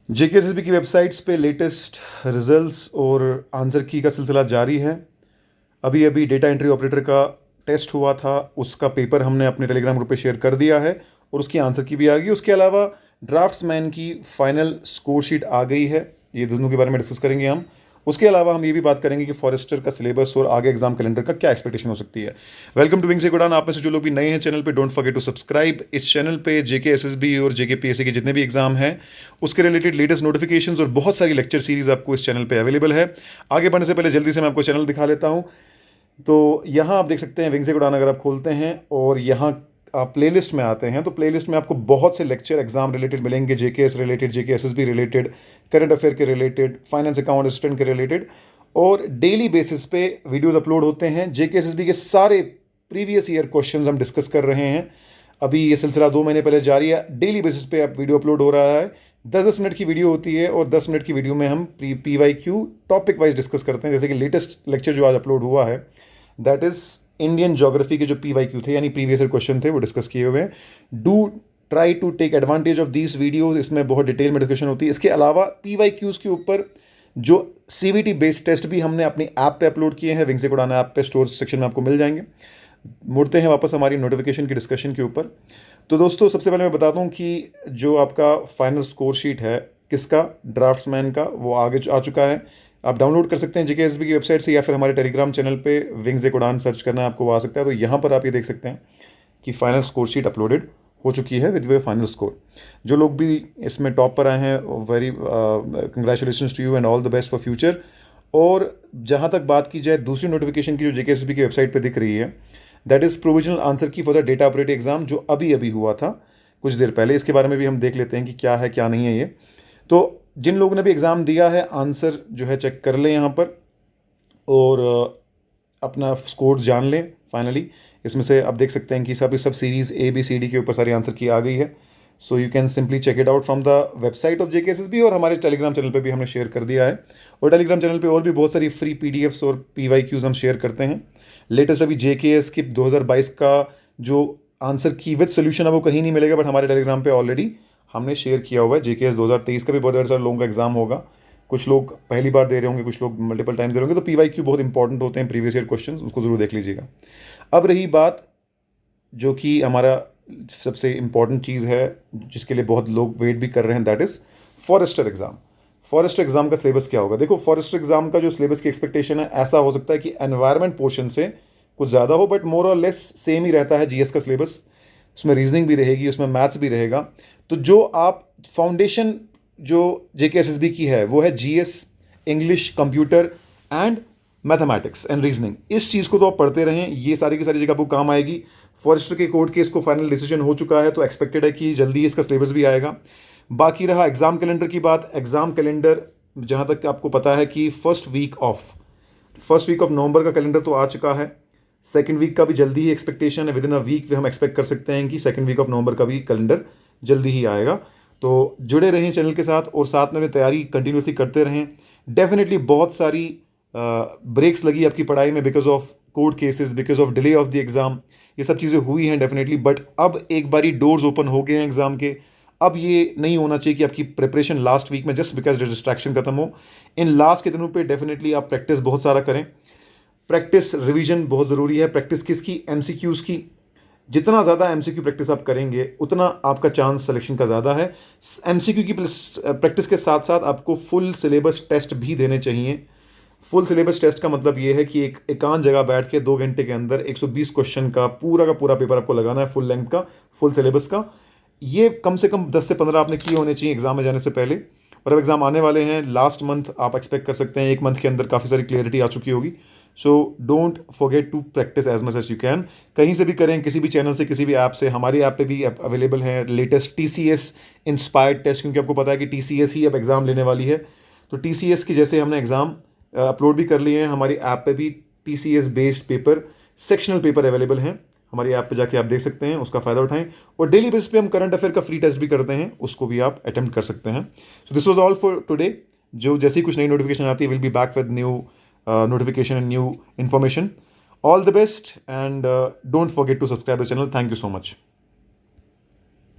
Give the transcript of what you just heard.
JKSSB की websites पे latest results और आंसर की का सिलसिला जारी है। अभी अभी डेटा एंट्री ऑपरेटर का टेस्ट हुआ था, उसका पेपर हमने अपने टेलीग्राम ग्रुप पे शेयर कर दिया है और उसकी आंसर की भी आ गई। उसके अलावा ड्राफ्ट्समैन की फाइनल स्कोर शीट आ गई है, ये दोनों के बारे में डिस्कस करेंगे हम। उसके अलावा हम ये भी बात करेंगे कि फॉरेस्टर का सिलेबस और आगे एग्जाम कैलेंडर का क्या एक्सपेक्टेशन हो सकती है। वेलकम टू विंग से उड़ान। आप में से जो लोग भी नए हैं चैनल पे, डोंट फॉरगेट टू सब्सक्राइब। इस चैनल पे जेकेएसएसबी और जेकेपीएससी के जितने भी एग्जाम हैं उसके रिलेटेड लेटेस्ट नोटिफिकेशंस और बहुत सारी लेक्चर सीरीज आपको इस चैनल पे अवेलेबल है। आगे बढ़ने से पहले जल्दी से मैं आपको चैनल दिखा लेता हूँ। तो यहाँ आप देख सकते हैं विंग से उड़ान, अगर आप खोलते हैं और यहाँ आप प्लेलिस्ट में आते हैं तो प्लेलिस्ट में आपको बहुत से लेक्चर एग्जाम रिलेटेड मिलेंगे, JKS related, JKSSB related, current affair के रिलेटेड, फाइनेंस अकाउंट असिस्टेंट के रिलेटेड, और डेली बेसिस पे वीडियोस अपलोड होते हैं। जेकेएसएसबी के सारे प्रीवियस ईयर क्वेश्चंस हम डिस्कस कर रहे हैं। अभी ये सिलसिला 2 महीने पहले जारी है। डेली बेसिस पे अब वीडियो अपलोड हो रहा है। 10-10 मिनट की वीडियो होती है और 10 मिनट की वीडियो में हम PYQ टॉपिक वाइज डिस्कस करते हैं। जैसे कि लेटेस्ट लेक्चर जो आज अपलोड हुआ है दैट इज़ इंडियन ज्योग्राफी के जो PYQ थे यानी प्रीवियस ईयर क्वेश्चन थे वो डिस्कस किए हुए हैं। Do try to take advantage of these videos, इसमें बहुत डिटेल में डिस्कशन होती है। इसके अलावा PYQs के ऊपर जो CVT बेस्ड टेस्ट भी हमने अपनी ऐप पे अपलोड किए हैं, विंग से उड़ान ऐप पे स्टोर सेक्शन में आपको मिल जाएंगे। मुड़ते हैं वापस हमारी नोटिफिकेशन की डिस्कशन के ऊपर। तो दोस्तों सबसे पहले मैं बता दूं कि जो आपका फाइनल स्कोर शीट है किसका, ड्राफ्ट्समैन का, वो आगे आ चुका है। आप डाउनलोड कर सकते हैं जेकेएसबी की वेबसाइट से या फिर हमारे टेलीग्राम चैनल पे विंग से उड़ान सर्च करना आपको आ सकता है। तो यहाँ पर आप ये देख सकते हैं कि फाइनल स्कोर शीट अपलोडेड हो चुकी है विद वे फाइनल स्कोर। जो लोग भी इसमें टॉप पर आए हैं, very congratulations to you and all the best for future. और जहाँ तक बात की जाए दूसरी नोटिफिकेशन की जो जेकेएसबी की वेबसाइट पर दिख रही है, दैट इज़ प्रोविजनल आंसर की for the data operator exam, जो अभी अभी हुआ था कुछ देर पहले। इसके बारे में भी हम देख लेते हैं कि क्या है क्या नहीं है ये। तो जिन लोगों ने भी एग्ज़ाम दिया है आंसर जो है चेक कर लें यहाँ पर और अपना स्कोर जान लें फाइनली। इसमें से आप देख सकते हैं कि सब सीरीज़ ABCD के ऊपर सारी आंसर की आ गई है। So you can simply check it out from the website of JKSSB, और हमारे टेलीग्राम चैनल पे भी हमने शेयर कर दिया है। और टेलीग्राम चैनल पे और भी बहुत सारी फ्री PDFs और PYQs हम शेयर करते हैं। लेटेस्ट अभी JKS की 2022 का जो आंसर की विद सोल्यूशन है वो कहीं नहीं मिलेगा, बट हमारे टेलीग्राम पे ऑलरेडी हमने शेयर किया हुआ है। JKS 2023 का भी बहुत सारे लोगों का एग्जाम होगा। कुछ लोग पहली बार दे रहे होंगे, कुछ लोग मल्टीपल टाइम्स दे रहे होंगे। तो PYQ बहुत इंपॉर्टेंट होते हैं, प्रीवियस ईयर क्वेश्चन, उसको जरूर देख लीजिएगा। अब रही बात जो कि हमारा सबसे इम्पॉर्टेंट चीज़ है जिसके लिए बहुत लोग वेट भी कर रहे हैं, that is forester exam. Forester exam का सिलेबस क्या होगा? देखो, फॉरेस्टर एग्जाम का जो सिलेबस की एक्सपेक्टेशन है, ऐसा हो सकता है कि एनवायरनमेंट पोर्शन से कुछ ज़्यादा हो, बट मोर और लेस सेम ही रहता है GS का सिलेबस। उसमें रीजनिंग भी रहेगी, उसमें मैथ्स भी रहेगा। तो जो आप फाउंडेशन जो जेकेएसएसबी की है वो है GS, English, computer and mathematics and reasoning. इस चीज़ को तो आप पढ़ते रहें, ये सारी की सारी जगह आपको काम आएगी। फॉरेस्टर के कोर्ट केस को फाइनल डिसीजन हो चुका है, तो एक्सपेक्टेड है कि जल्दी ही इसका सिलेबस भी आएगा। बाकी रहा एग्जाम कैलेंडर की बात। एग्जाम कैलेंडर जहाँ तक आपको पता है कि फर्स्ट वीक ऑफ नवंबर का कैलेंडर तो आ चुका है। सेकंड वीक का भी जल्दी ही एक्सपेक्टेशन है, विद इन अ वीक हम एक्सपेक्ट कर सकते हैं कि सेकंड वीक ऑफ नवंबर का भी कैलेंडर जल्दी ही आएगा। तो जुड़े रहें चैनल के साथ और साथ में तैयारी कंटिन्यूसली करते रहें। डेफिनेटली बहुत सारी ब्रेक्स लगी आपकी पढ़ाई में because of court cases, because of delay of the exam, ये सब चीज़ें हुई हैं डेफिनेटली। बट अब एक बारी डोर्स ओपन हो गए हैं एग्ज़ाम के। अब ये नहीं होना चाहिए कि आपकी प्रिपरेशन लास्ट वीक में जस्ट बिकॉज डिस्ट्रैक्शन खत्म हो। इन लास्ट के दिनों पे डेफिनेटली आप प्रैक्टिस बहुत सारा करें। प्रैक्टिस रिवीजन बहुत ज़रूरी है। प्रैक्टिस किसकी? MCQs की। जितना ज़्यादा MCQ प्रैक्टिस आप करेंगे उतना आपका चांस सिलेक्शन का ज़्यादा है। MCQ की प्रैक्टिस के साथ साथ आपको फुल सिलेबस टेस्ट भी देने चाहिए। फुल सिलेबस टेस्ट का मतलब ये है कि एक एकांत जगह बैठ के 2 घंटे के अंदर 120 क्वेश्चन का पूरा पेपर आपको लगाना है, फुल लेंथ का, फुल सिलेबस का। ये कम से कम 10 से 15 आपने किए होने चाहिए एग्जाम में जाने से पहले। और अब एग्जाम आने वाले हैं, लास्ट मंथ आप एक्सपेक्ट कर सकते हैं 1 मंथ के अंदर काफ़ी सारी क्लियरिटी आ चुकी होगी। So don't forget to practise as much as you can. कहीं से भी करें, किसी भी चैनल से, किसी भी ऐप से। हमारी ऐप पे भी अवेलेबल है लेटेस्ट TCS इंस्पायर्ड टेस्ट, क्योंकि आपको पता है कि TCS ही अब एग्ज़ाम लेने वाली है। तो TCS की जैसे हमने एग्ज़ाम अपलोड भी कर लिए हैं, हमारी ऐप पे भी TCS based paper, sectional paper available हैं। हमारी ऐप पे जाके आप देख सकते हैं, उसका फ़ायदा उठाएं। और डेली बेसिस पे हम करंट अफेयर का फ्री टेस्ट भी करते हैं, उसको भी आप अटेम्प्ट कर सकते हैं। So this was all for today. जो जैसी कुछ नई नोटिफिकेशन आती है, will be back with new notification and new information. All the best, and don't forget to subscribe the channel. Thank you so much.